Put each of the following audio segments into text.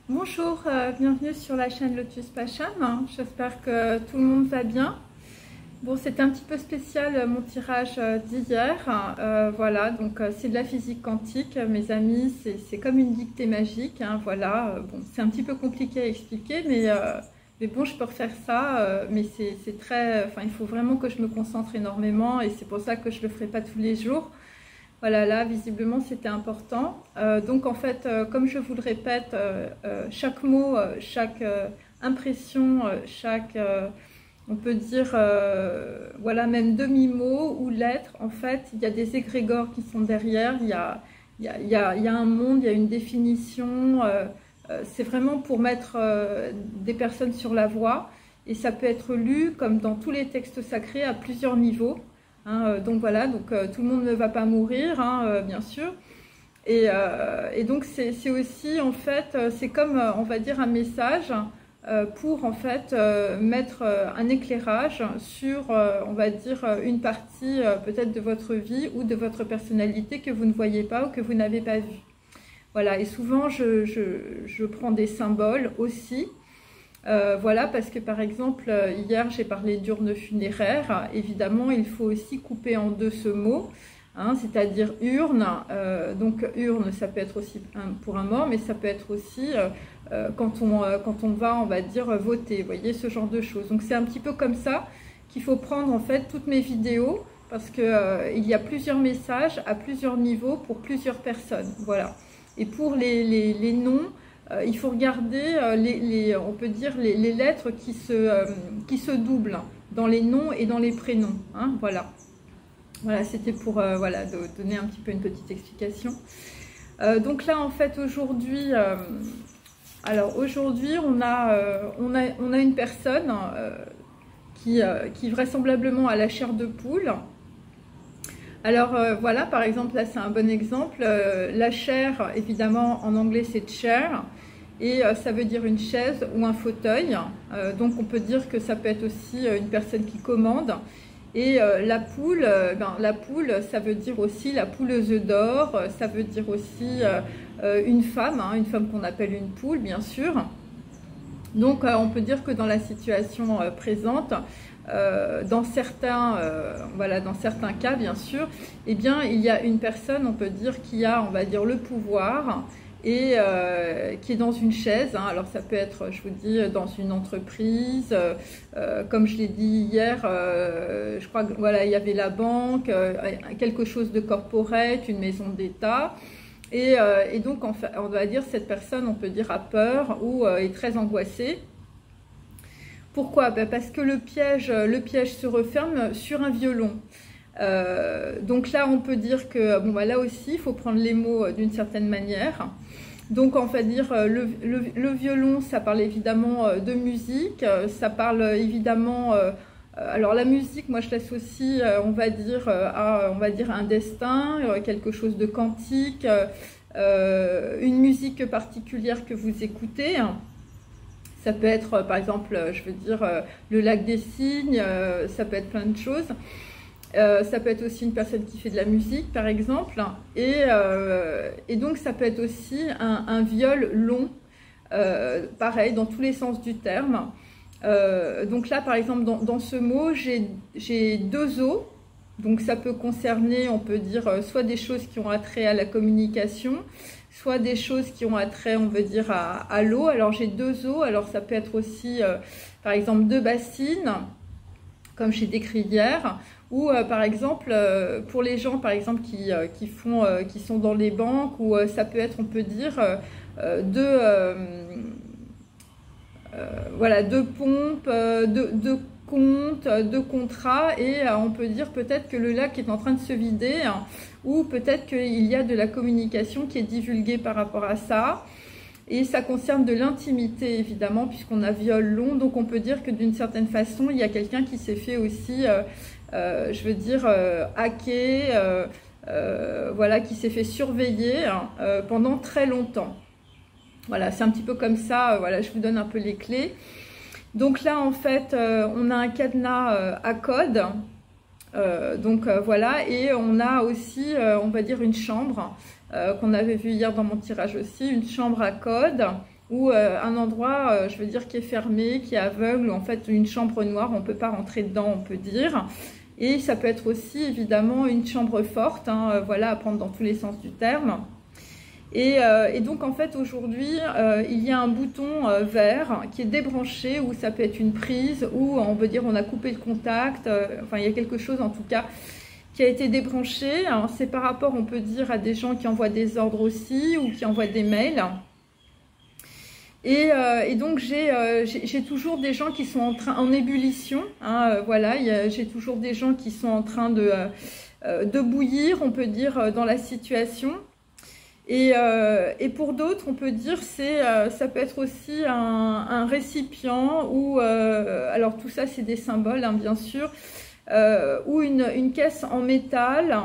Bonjour, bienvenue sur la chaîne Lotus Passion. J'espère que tout le monde va bien. Bon, c'était un petit peu spécial mon tirage d'hier. Voilà, donc c'est de la physique quantique, mes amis. C'est comme une dictée magique. Hein, voilà, bon, c'est un petit peu compliqué à expliquer, mais bon, je peux refaire ça. Mais c'est très, enfin, il faut vraiment que je me concentre énormément et c'est pour ça que je le ferai pas tous les jours. Voilà, là, visiblement, c'était important. Donc, en fait, comme je vous le répète, chaque mot, chaque impression, chaque, on peut dire, voilà, même demi-mot ou lettre, en fait, il y a des égrégores qui sont derrière, il y a un monde, il y a une définition. C'est vraiment pour mettre des personnes sur la voie. Et ça peut être lu, comme dans tous les textes sacrés, à plusieurs niveaux. Hein, donc voilà, donc tout le monde ne va pas mourir, hein, bien sûr. Et donc c'est aussi, en fait, c'est comme, on va dire, un message pour, en fait, mettre un éclairage sur, on va dire, une partie peut-être de votre vie ou de votre personnalité que vous ne voyez pas ou que vous n'avez pas vu. Voilà, et souvent, je prends des symboles aussi. Voilà, parce que par exemple, hier j'ai parlé d'urne funéraire. Évidemment, il faut aussi couper en deux ce mot, hein, c'est-à-dire urne. Donc urne, ça peut être aussi pour un mort, mais ça peut être aussi quand on va, on va dire, voter. Vous voyez, ce genre de choses. Donc c'est un petit peu comme ça qu'il faut prendre en fait toutes mes vidéos, parce que il y a plusieurs messages à plusieurs niveaux pour plusieurs personnes. Voilà. Et pour les noms, il faut regarder, on peut dire, les lettres qui se doublent dans les noms et dans les prénoms. Hein, voilà, voilà, c'était pour voilà, donner un petit peu une petite explication. Donc là, en fait, aujourd'hui, on a une personne qui vraisemblablement a la chair de poule. Alors voilà, par exemple, là c'est un bon exemple. La chair, évidemment, en anglais c'est chair. Et ça veut dire une chaise ou un fauteuil. Donc on peut dire que ça peut être aussi une personne qui commande. Et la poule, ça veut dire aussi la pouleuse d'or. Ça veut dire aussi une femme, hein, une femme qu'on appelle une poule, bien sûr. Donc on peut dire que dans la situation présente, dans certains cas, bien sûr, eh bien, il y a une personne, on peut dire, qui a, on va dire, le pouvoir et qui est dans une chaise. Hein. Alors ça peut être, je vous dis, dans une entreprise, comme je l'ai dit hier, je crois que voilà, il y avait la banque, quelque chose de corporate, une maison d'État. Et donc, en fait, on va dire, cette personne, on peut dire, a peur ou est très angoissée. Pourquoi? Ben parce que le piège se referme sur un violon. Donc là, on peut dire que, bon, ben là aussi, il faut prendre les mots d'une certaine manière. Donc, on va dire, le violon, ça parle évidemment de musique, ça parle évidemment... alors la musique, moi je l'associe, on va dire, à un destin, quelque chose de quantique, une musique particulière que vous écoutez. Ça peut être, par exemple, je veux dire, le lac des cygnes, ça peut être plein de choses. Ça peut être aussi une personne qui fait de la musique, par exemple. Et donc, ça peut être aussi un viol long, pareil, dans tous les sens du terme. Donc là, par exemple, dans ce mot, j'ai deux os. Donc ça peut concerner, on peut dire, soit des choses qui ont attrait à la communication, soit des choses qui ont attrait, on veut dire, à l'eau. Alors j'ai deux os, alors ça peut être aussi, par exemple, deux bassines, comme j'ai décrit hier, ou par exemple, pour les gens, par exemple, qui sont dans les banques, ou ça peut être, on peut dire, voilà, deux pompes, deux comptes, deux contrats, et on peut dire peut-être que le lac est en train de se vider, hein, ou peut-être qu'il y a de la communication qui est divulguée par rapport à ça. Et ça concerne de l'intimité, évidemment, puisqu'on a viol long. Donc on peut dire que d'une certaine façon, il y a quelqu'un qui s'est fait aussi, je veux dire, hacker, voilà, qui s'est fait surveiller hein, pendant très longtemps. Voilà, c'est un petit peu comme ça, voilà, je vous donne un peu les clés. Donc là, en fait, on a un cadenas à code. Voilà, et on a aussi, on va dire, une chambre qu'on avait vu hier dans mon tirage aussi, une chambre à code ou un endroit, je veux dire, qui est fermé, qui est aveugle, ou en fait une chambre noire, on ne peut pas rentrer dedans, on peut dire. Et ça peut être aussi évidemment une chambre forte, hein, voilà, à prendre dans tous les sens du terme. Et donc en fait aujourd'hui, il y a un bouton vert qui est débranché, ou ça peut être une prise, ou on veut dire on a coupé le contact, enfin il y a quelque chose en tout cas qui a été débranché. C'est par rapport, on peut dire, à des gens qui envoient des ordres aussi, ou qui envoient des mails. Et donc j'ai toujours des gens qui sont en ébullition, hein, voilà, j'ai toujours des gens qui sont en train de bouillir, on peut dire, dans la situation. Et pour d'autres, on peut dire, ça peut être aussi un récipient, ou alors tout ça c'est des symboles, hein, bien sûr, ou une caisse en métal,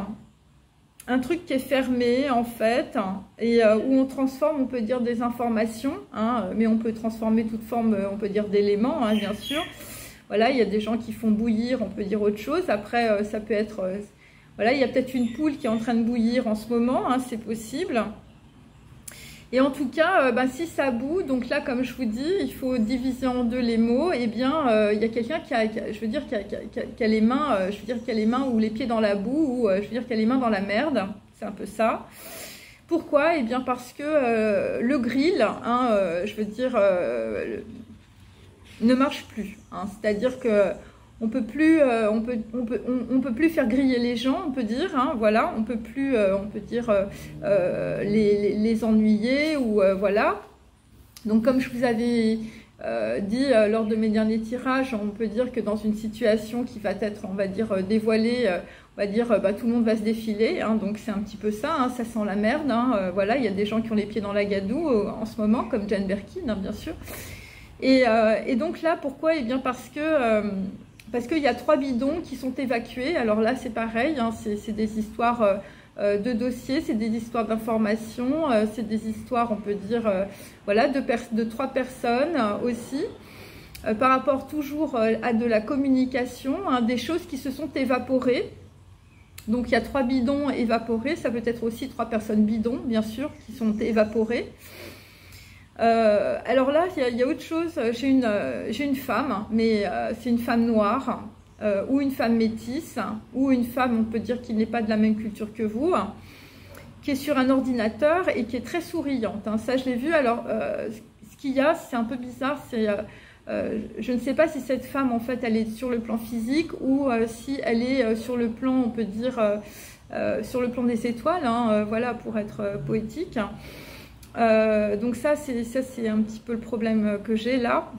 un truc qui est fermé en fait, et où on transforme, on peut dire, des informations, hein, mais on peut transformer toute forme, on peut dire, d'éléments, hein, bien sûr. Voilà, il y a des gens qui font bouillir, on peut dire autre chose. Après, ça peut être, voilà, il y a peut-être une poule qui est en train de bouillir en ce moment, hein, c'est possible. Et en tout cas, si ça bout, donc là, comme je vous dis, il faut diviser en deux les mots. Et bien, il y a quelqu'un qui a les mains, je veux dire, qui a les mains ou les pieds dans la boue, ou je veux dire, qui a les mains dans la merde. C'est un peu ça. Pourquoi? Eh bien, parce que le grill, hein, je veux dire, ne marche plus. Hein. C'est-à-dire que on peut plus faire griller les gens, on peut dire, hein, voilà, on peut plus, on peut dire, les ennuyer, ou voilà. Donc comme je vous avais dit lors de mes derniers tirages, on peut dire que dans une situation qui va être, on va dire, dévoilée, on va dire, tout le monde va se défiler, hein, donc c'est un petit peu ça, hein, ça sent la merde, hein, voilà, il y a des gens qui ont les pieds dans la gadoue en ce moment, comme Jane Birkin, hein, bien sûr. Et donc là, pourquoi? Eh bien parce qu'il y a 3 bidons qui sont évacués. Alors là, c'est pareil, hein, c'est des histoires de dossiers, c'est des histoires d'informations, c'est des histoires, on peut dire, voilà, de 3 personnes aussi, par rapport toujours à de la communication, hein, des choses qui se sont évaporées. Donc il y a 3 bidons évaporés, ça peut être aussi 3 personnes bidons, bien sûr, qui sont évaporées. Alors là, il y a autre chose. J'ai une femme, mais c'est une femme noire, ou une femme métisse, ou une femme, on peut dire, qui n'est pas de la même culture que vous, qui est sur un ordinateur et qui est très souriante. Hein. Ça, je l'ai vu. Alors, ce qu'il y a, c'est un peu bizarre. Je ne sais pas si cette femme, en fait, elle est sur le plan physique, ou si elle est sur le plan, on peut dire, sur le plan des étoiles, hein, voilà, pour être poétique. Donc ça c'est un petit peu le problème que j'ai là.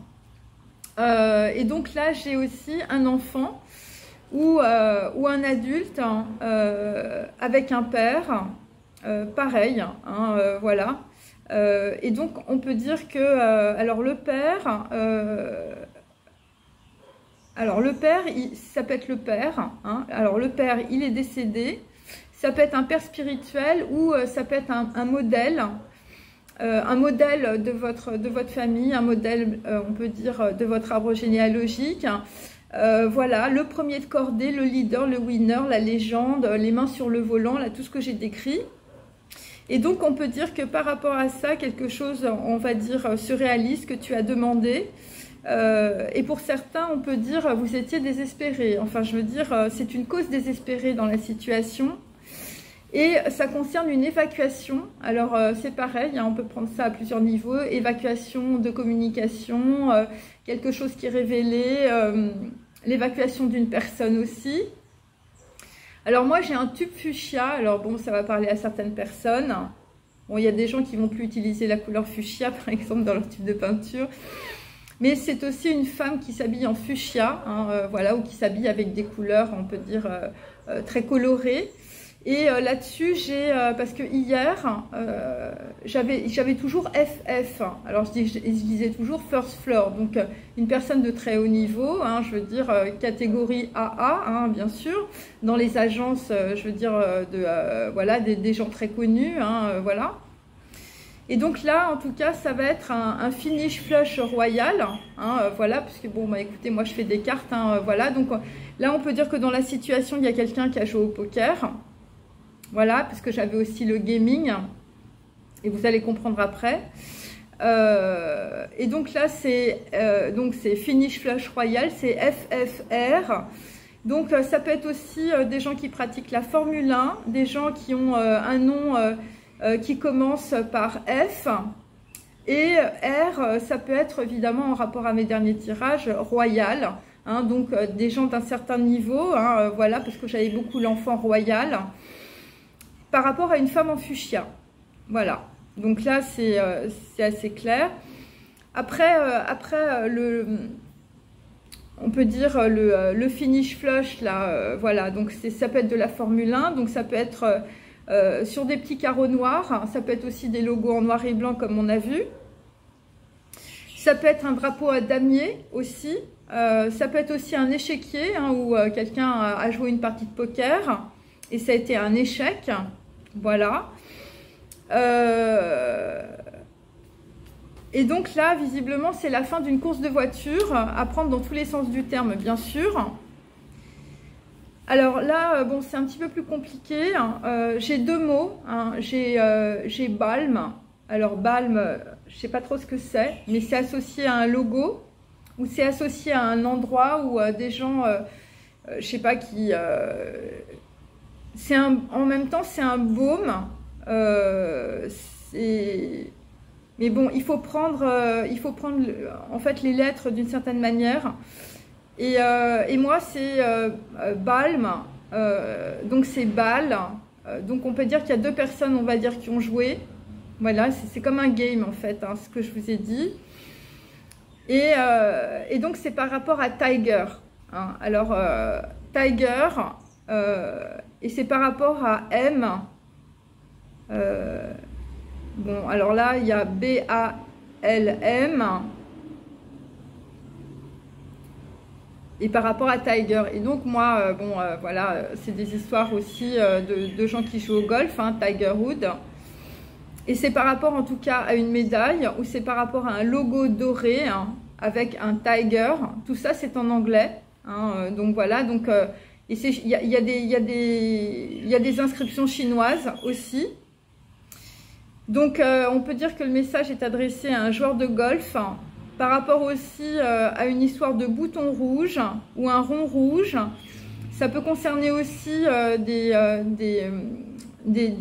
Et donc là j'ai aussi un enfant ou un adulte, hein, avec un père, pareil, hein, voilà. Et donc on peut dire que alors le père, ça peut être le père, hein. Alors le père il est décédé, ça peut être un père spirituel, ou ça peut être un modèle. Un modèle de votre famille, un modèle, on peut dire, de votre arbre généalogique. Voilà, le premier de cordée, le leader, le winner, la légende, les mains sur le volant, là, tout ce que j'ai décrit. Et donc, on peut dire que par rapport à ça, quelque chose, on va dire, surréaliste que tu as demandé. Et pour certains, on peut dire, vous étiez désespéré. Enfin, je veux dire, c'est une cause désespérée dans la situation. Et ça concerne une évacuation. Alors c'est pareil, hein, on peut prendre ça à plusieurs niveaux. Évacuation de communication, quelque chose qui est révélé, l'évacuation d'une personne aussi. Alors moi j'ai un tube fuchsia, alors bon ça va parler à certaines personnes. Bon, il y a des gens qui vont plus utiliser la couleur fuchsia par exemple dans leur tube de peinture. Mais c'est aussi une femme qui s'habille en fuchsia, hein, voilà, ou qui s'habille avec des couleurs, on peut dire, très colorées. Et là-dessus, parce que hier, j'avais toujours FF. Alors, je disais toujours first floor. Donc, une personne de très haut niveau, hein, je veux dire, catégorie AA, hein, bien sûr. Dans les agences, je veux dire, voilà, des gens très connus, hein, voilà. Et donc là, en tout cas, ça va être un finish flush royal, hein, voilà, parce que bon, bah écoutez, moi je fais des cartes, hein, voilà. Donc là, on peut dire que dans la situation, il y a quelqu'un qui a joué au poker. Voilà, parce que j'avais aussi le gaming, et vous allez comprendre après. Et donc là, c'est Finish Flush Royal, c'est FFR. Donc ça peut être aussi des gens qui pratiquent la Formule 1, des gens qui ont un nom qui commence par F. Et R, ça peut être évidemment en rapport à mes derniers tirages, Royal. Hein, donc des gens d'un certain niveau, hein, voilà, parce que j'avais beaucoup l'enfant royal. Par rapport à une femme en fuchsia. Voilà. Donc là, c'est assez clair. Après, on peut dire le finish flush, là, voilà. Donc ça peut être de la Formule 1, donc ça peut être sur des petits carreaux noirs. Ça peut être aussi des logos en noir et blanc, comme on a vu. Ça peut être un drapeau à damier aussi. Ça peut être aussi un échiquier, hein, où quelqu'un a joué une partie de poker et ça a été un échec. Voilà. Et donc là, visiblement, c'est la fin d'une course de voiture, à prendre dans tous les sens du terme, bien sûr. Alors là, bon, c'est un petit peu plus compliqué. J'ai deux mots. Hein. J'ai balm. Alors balm, je ne sais pas trop ce que c'est, mais c'est associé à un logo ou c'est associé à un endroit où des gens, je ne sais pas qui... en même temps, c'est un baume. Mais bon, il faut prendre en fait les lettres d'une certaine manière. Et moi, c'est balm, donc c'est bal. Donc on peut dire qu'il y a deux personnes, on va dire, qui ont joué. Voilà, c'est comme un game en fait, hein, ce que je vous ai dit. Et donc c'est par rapport à Tiger. Hein. Alors, Tiger, et c'est par rapport à M. Bon, alors là, il y a B-A-L-M. Et par rapport à Tiger. Et donc, moi, bon, voilà, c'est des histoires aussi de gens qui jouent au golf, hein, Tiger Woods. Et c'est par rapport, en tout cas, à une médaille, ou c'est par rapport à un logo doré, hein, avec un tiger. Tout ça, c'est en anglais. Hein, donc, voilà. Donc, il y a des inscriptions chinoises aussi. Donc, on peut dire que le message est adressé à un joueur de golf, hein, par rapport aussi à une histoire de bouton rouge ou un rond rouge. Ça peut concerner aussi des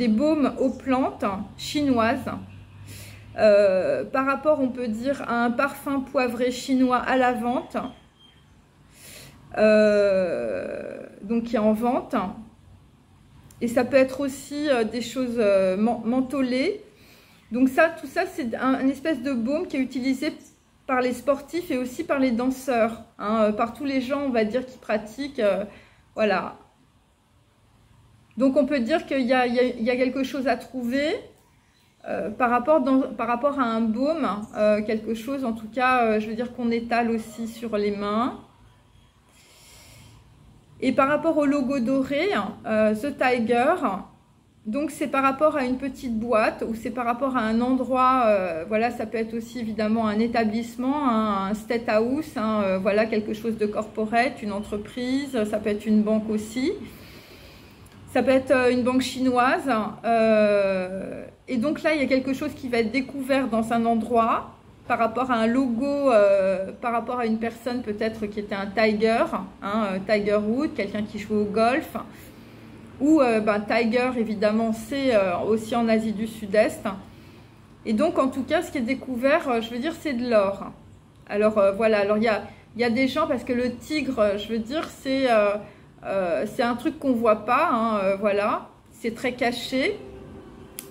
baumes aux plantes chinoises. Par rapport, on peut dire, à un parfum poivré chinois à la vente, donc qui est en vente. Et ça peut être aussi des choses mentholées. Donc tout ça, c'est un espèce de baume qui est utilisé par les sportifs et aussi par les danseurs, hein, par tous les gens, on va dire, qui pratiquent, voilà. Donc on peut dire qu'il y a quelque chose à trouver par rapport à un baume, quelque chose, en tout cas, je veux dire, qu'on étale aussi sur les mains. Et par rapport au logo doré, The Tiger, donc c'est par rapport à une petite boîte ou c'est par rapport à un endroit, voilà, ça peut être aussi évidemment un établissement, un state house, hein, voilà, quelque chose de corporate, une entreprise, ça peut être une banque aussi, ça peut être une banque chinoise. Et donc là, il y a quelque chose qui va être découvert dans un endroit par rapport à un logo, par rapport à une personne peut-être qui était un tiger, hein, Tiger Woods, quelqu'un qui joue au golf. Ou Tiger, évidemment, c'est aussi en Asie du Sud-Est. Et donc, en tout cas, ce qui est découvert, je veux dire, c'est de l'or. Alors, voilà. Alors, il y a des gens, parce que le tigre, je veux dire, c'est un truc qu'on ne voit pas. Hein, voilà. C'est très caché.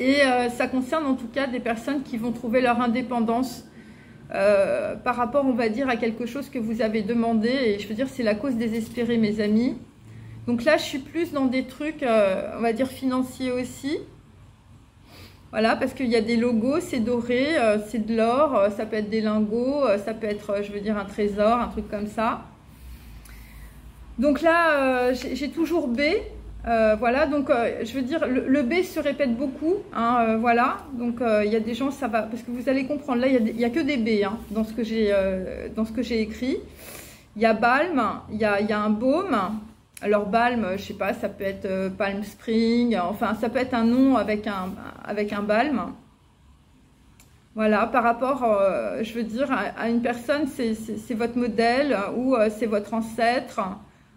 Et ça concerne, en tout cas, des personnes qui vont trouver leur indépendance par rapport, on va dire, à quelque chose que vous avez demandé. Et je veux dire, c'est la cause désespérée, mes amis. Donc là, je suis plus dans des trucs, on va dire, financiers aussi. Voilà, parce qu'il y a des logos, c'est doré, c'est de l'or, ça peut être des lingots, ça peut être, je veux dire, un trésor, un truc comme ça. Donc là, j'ai toujours B. Voilà, donc je veux dire, le B se répète beaucoup. Hein, voilà, donc il y a des gens, ça va, parce que vous allez comprendre, là, il n'y a que des B, hein, dans ce que j'ai écrit. Il y a balm, il y a un baume. Alors balm, je sais pas, ça peut être Palm Spring, enfin ça peut être un nom avec un balm. Voilà, par rapport, je veux dire, à une personne, c'est votre modèle, ou c'est votre ancêtre,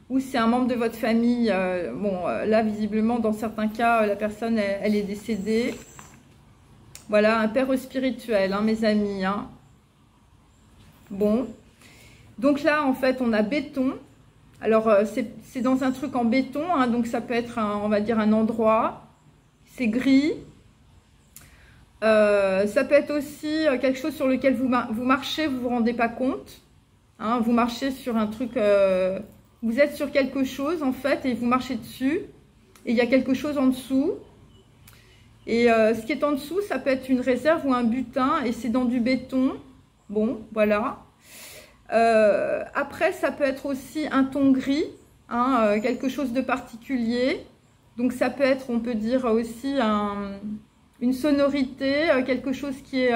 ou c'est un membre de votre famille. Bon, là, visiblement, dans certains cas, la personne, elle est décédée. Voilà, un père spirituel, hein, mes amis. Hein. Bon. Donc là, en fait, on a béton. Alors, c'est dans un truc en béton, hein, donc ça peut être, on va dire, un endroit. C'est gris. Ça peut être aussi quelque chose sur lequel vous marchez, vous ne vous rendez pas compte. Hein, vous marchez sur un truc, vous êtes sur quelque chose en fait et vous marchez dessus. Et il y a quelque chose en dessous. Et ce qui est en dessous, ça peut être une réserve ou un butin et c'est dans du béton. Bon, voilà. Après, ça peut être aussi un ton gris, hein, quelque chose de particulier. Donc ça peut être, on peut dire aussi une sonorité, quelque chose qui est,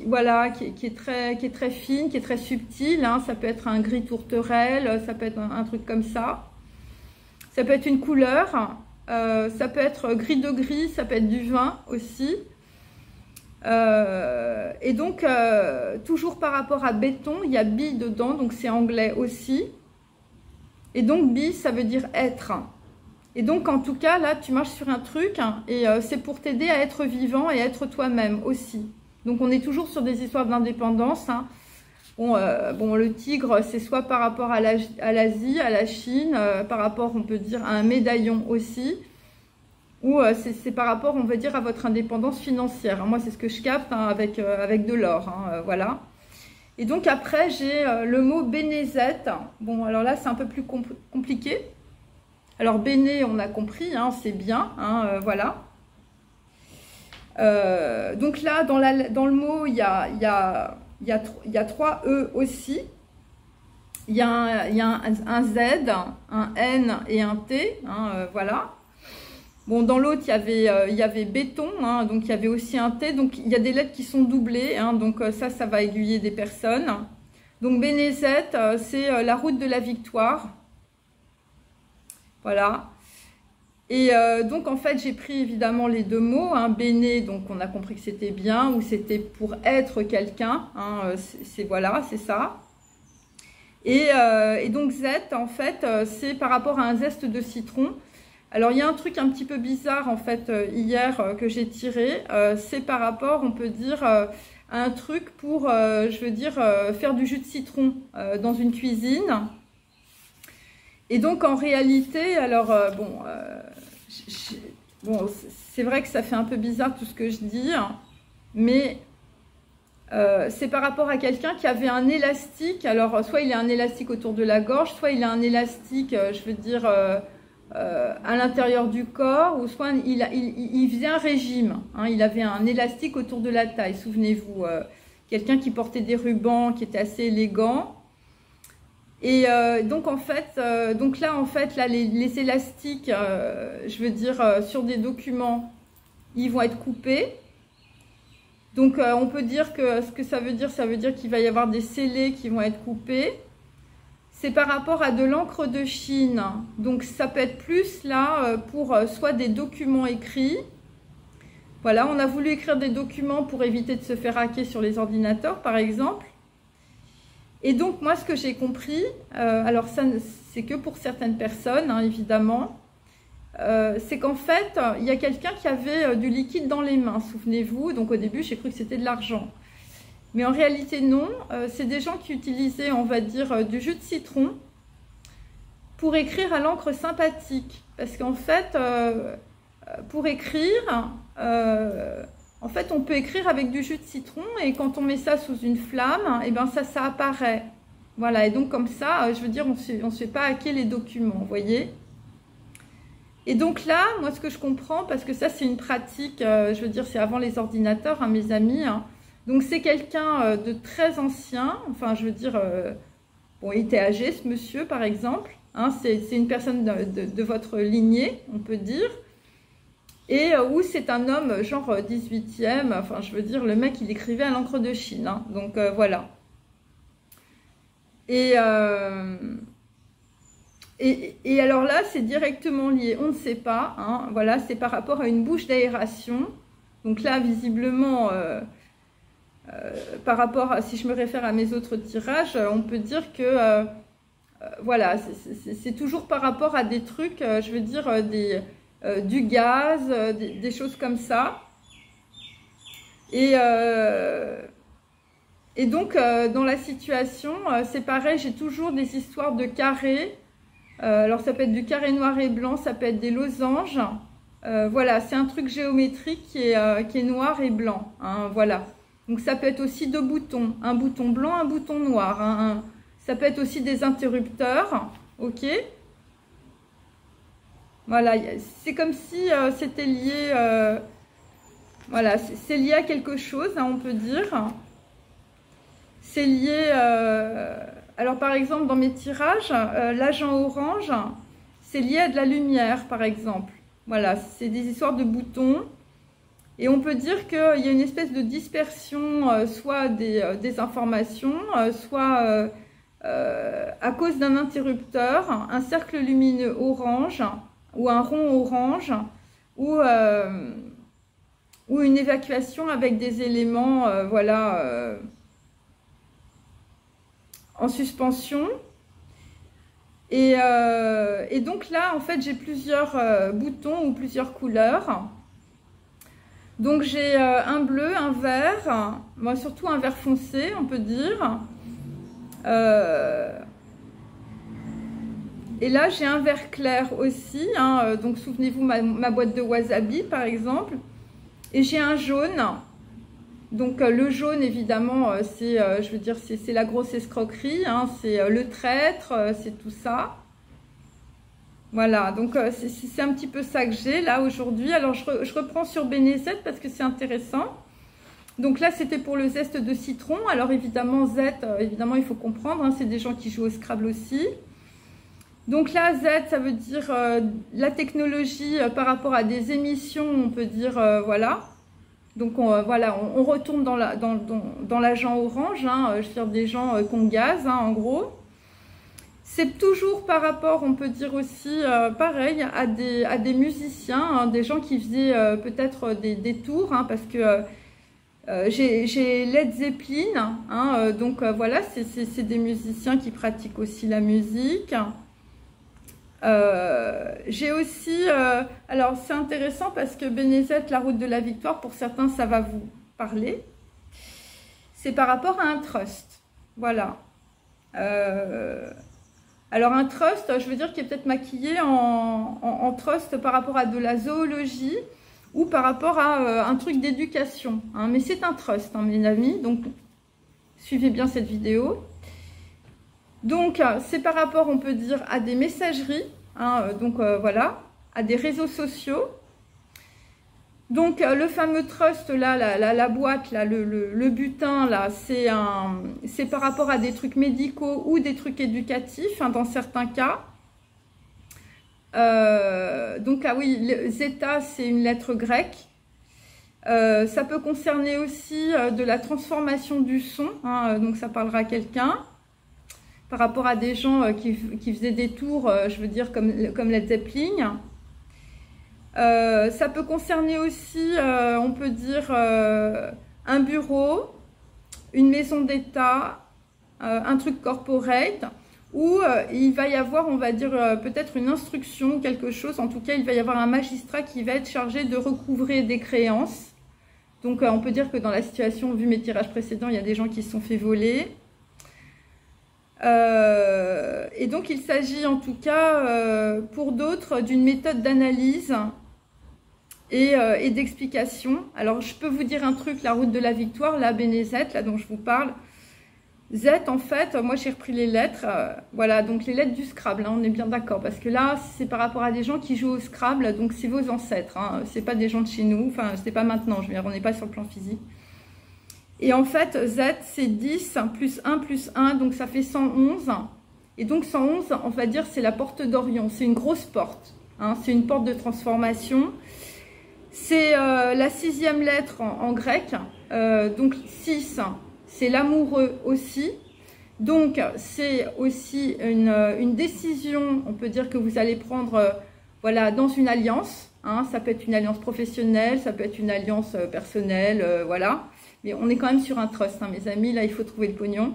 voilà, qui est très fine, qui est très subtil. Hein. Ça peut être un gris tourterelle, ça peut être un truc comme ça. Ça peut être une couleur, ça peut être gris de gris, ça peut être du vin aussi. Et donc, toujours par rapport à béton, il y a bi dedans, donc c'est anglais aussi. Et donc, bi, ça veut dire être. Et donc, en tout cas, là, tu marches sur un truc et c'est pour t'aider à être vivant et à être toi-même aussi. Donc, on est toujours sur des histoires d'indépendance. Hein. Bon, le tigre, c'est soit par rapport à l'Asie, à la Chine, par rapport, on peut dire, à un médaillon aussi, ou c'est par rapport, on va dire, à votre indépendance financière. Moi, c'est ce que je capte hein, avec de l'or. Hein, voilà. Et donc, après, j'ai le mot bénézette. Bon, alors là, c'est un peu plus compliqué. Alors, béné, on a compris, hein, c'est bien, hein, voilà. Donc là, dans le mot, il y a 3 E aussi. Il y a un Z, un N et un T, hein, voilà. Bon, dans l'autre, il y avait béton, hein, donc il y avait aussi un T. Donc, il y a des lettres qui sont doublées, hein, donc ça va aiguiller des personnes. Donc, bénézette, c'est la route de la victoire. Voilà. Et donc, en fait, j'ai pris évidemment les deux mots. Hein, béné, donc on a compris que c'était bien, ou c'était pour être quelqu'un. Hein, voilà, c'est ça. Et donc, zette, en fait, c'est par rapport à un zeste de citron. Alors, il y a un truc un petit peu bizarre, en fait, hier, que j'ai tiré. C'est par rapport, on peut dire, à un truc pour, je veux dire, faire du jus de citron dans une cuisine. Et donc, en réalité, alors, bon, c'est vrai que ça fait un peu bizarre tout ce que je dis, hein, mais c'est par rapport à quelqu'un qui avait un élastique. Alors, soit il a un élastique autour de la gorge, soit il a un élastique, je veux dire, à l'intérieur du corps, ou soit il faisait un régime. Hein, il avait un élastique autour de la taille, souvenez-vous. Quelqu'un qui portait des rubans, qui était assez élégant. Et donc en fait, donc là en fait, là, les élastiques, je veux dire, sur des documents, ils vont être coupés. Donc on peut dire que ce que ça veut dire qu'il va y avoir des scellés qui vont être coupés. C'est par rapport à de l'encre de Chine. Donc ça peut être plus là pour soit des documents écrits. Voilà, on a voulu écrire des documents pour éviter de se faire hacker sur les ordinateurs, par exemple. Et donc, moi, ce que j'ai compris, alors ça, c'est que pour certaines personnes, hein, évidemment, c'est qu'en fait, il y a quelqu'un qui avait du liquide dans les mains, souvenez-vous. Donc, au début, j'ai cru que c'était de l'argent. Mais en réalité, non. C'est des gens qui utilisaient, on va dire, du jus de citron pour écrire à l'encre sympathique. Parce qu'en fait, pour écrire... en fait, on peut écrire avec du jus de citron et quand on met ça sous une flamme, et ben ça apparaît. Voilà, et donc comme ça, je veux dire, on ne se fait pas hacker les documents, vous voyez. Et donc là, moi, ce que je comprends, parce que ça, c'est une pratique, je veux dire, c'est avant les ordinateurs, hein, mes amis. Hein. Donc, c'est quelqu'un de très ancien, enfin, je veux dire, bon, il était âgé, ce monsieur, par exemple. Hein, c'est une personne de votre lignée, on peut dire. Et où c'est un homme genre 18e, enfin je veux dire le mec il écrivait à l'encre de Chine, hein, donc voilà. Et alors là c'est directement lié, on ne sait pas, hein, voilà, c'est par rapport à une bouche d'aération. Donc là, visiblement, par rapport à, si je me réfère à mes autres tirages, on peut dire que, voilà, c'est toujours par rapport à des trucs, je veux dire, du gaz, des choses comme ça. Et donc, dans la situation, c'est pareil, j'ai toujours des histoires de carrés. Alors, ça peut être du carré noir et blanc, ça peut être des losanges. Voilà, c'est un truc géométrique qui est noir et blanc. Hein, voilà. Donc, ça peut être aussi deux boutons. Un bouton blanc, un bouton noir. Hein, ça peut être aussi des interrupteurs. Ok. Voilà, c'est comme si c'était lié... voilà, c'est lié à quelque chose, hein, on peut dire. C'est lié... alors, par exemple, dans mes tirages, l'agent orange, c'est lié à de la lumière, par exemple. Voilà, c'est des histoires de boutons. Et on peut dire qu'il y a une espèce de dispersion, soit des informations, soit à cause d'un interrupteur, un cercle lumineux orange, ou un rond orange, ou une évacuation avec des éléments, voilà, en suspension. Et donc là, en fait, j'ai plusieurs boutons ou plusieurs couleurs. Donc j'ai un bleu, un vert, moi surtout un vert foncé, on peut dire. Et là, j'ai un vert clair aussi. Hein, donc souvenez-vous ma boîte de wasabi, par exemple. Et j'ai un jaune. Donc le jaune, évidemment, c'est, je veux dire, c'est la grosse escroquerie. Hein, c'est le traître, c'est tout ça. Voilà, donc c'est un petit peu ça que j'ai là aujourd'hui. Alors je reprends sur Benezet parce que c'est intéressant. Donc là, c'était pour le zeste de citron. Alors évidemment, Z, évidemment, il faut comprendre, hein, c'est des gens qui jouent au Scrabble aussi. Donc là, Z, ça veut dire la technologie par rapport à des émissions, on peut dire, voilà. Donc voilà, on retourne dans l'agent orange, hein, je veux dire des gens qu'on gaz, hein, en gros. C'est toujours par rapport, on peut dire aussi, pareil, à des musiciens, hein, des gens qui faisaient peut-être des tours, hein, parce que j'ai Led Zeppelin, hein, donc voilà, c'est des musiciens qui pratiquent aussi la musique. J'ai aussi, alors c'est intéressant parce que Benezet, la route de la victoire, pour certains ça va vous parler. C'est par rapport à un trust, voilà. Alors un trust, je veux dire qu'il est peut-être maquillé en trust par rapport à de la zoologie ou par rapport à un truc d'éducation. Hein, mais c'est un trust, hein, mes amis, donc suivez bien cette vidéo. Donc c'est par rapport, on peut dire, à des messageries, hein, donc voilà, à des réseaux sociaux. Donc le fameux trust là, la boîte là, le butin là, c'est par rapport à des trucs médicaux ou des trucs éducatifs, hein, dans certains cas. Donc ah oui, le zeta c'est une lettre grecque. Ça peut concerner aussi de la transformation du son, hein, donc ça parlera à quelqu'un. Par rapport à des gens qui faisaient des tours, je veux dire comme Led Zeppelin. Ça peut concerner aussi, on peut dire, un bureau, une maison d'État, un truc corporate, où il va y avoir, on va dire, peut-être une instruction, quelque chose. En tout cas, il va y avoir un magistrat qui va être chargé de recouvrer des créances. Donc, on peut dire que dans la situation, vu mes tirages précédents, il y a des gens qui se sont fait voler. Et donc, il s'agit en tout cas, pour d'autres, d'une méthode d'analyse et d'explication. Alors, je peux vous dire un truc, la route de la victoire, la Benezet, là dont je vous parle. Z, en fait, moi j'ai repris les lettres, voilà, donc les lettres du Scrabble, hein, on est bien d'accord, parce que là, c'est par rapport à des gens qui jouent au Scrabble, donc c'est vos ancêtres, hein, c'est pas des gens de chez nous, enfin, c'est pas maintenant, je veux dire, on n'est pas sur le plan physique. Et en fait, Z, c'est 10 plus 1, donc ça fait 111. Et donc 111, on va dire, c'est la porte d'Orion, c'est une grosse porte, hein, c'est une porte de transformation. C'est la 6e lettre en grec, donc 6, c'est l'amoureux aussi. Donc c'est aussi une décision, on peut dire que vous allez prendre voilà, dans une alliance, hein, ça peut être une alliance professionnelle, ça peut être une alliance personnelle, voilà. Mais on est quand même sur un trust, hein, mes amis, là il faut trouver le pognon.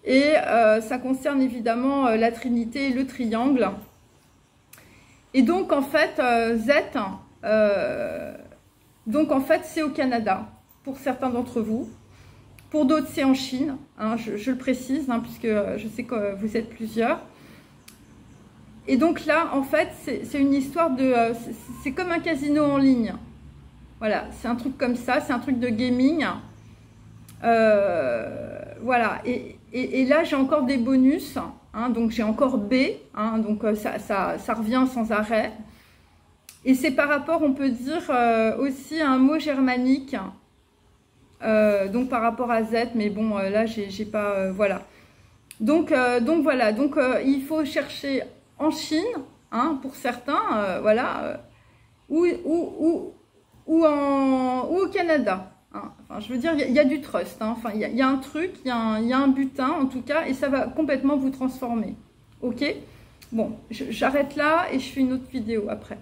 Et ça concerne évidemment la Trinité et le triangle. Et donc en fait, Z, donc en fait c'est au Canada, pour certains d'entre vous. Pour d'autres c'est en Chine, hein, je le précise, hein, puisque je sais que vous êtes plusieurs. Et donc là, en fait, c'est une histoire de... c'est comme un casino en ligne. Voilà, c'est un truc comme ça, c'est un truc de gaming. Voilà, et là, j'ai encore des bonus. Hein, donc, j'ai encore B. Hein, donc, ça revient sans arrêt. Et c'est par rapport, on peut dire, aussi à un mot germanique. Donc, par rapport à Z. Mais bon, là, j'ai pas... voilà. Donc voilà. Donc, il faut chercher... en Chine, hein, pour certains, voilà, ou au Canada. Hein. Enfin, je veux dire, il y a du trust. Hein. Enfin, il y a un truc, il y a un butin, en tout cas, et ça va complètement vous transformer. Ok? Bon, j'arrête là et je fais une autre vidéo après.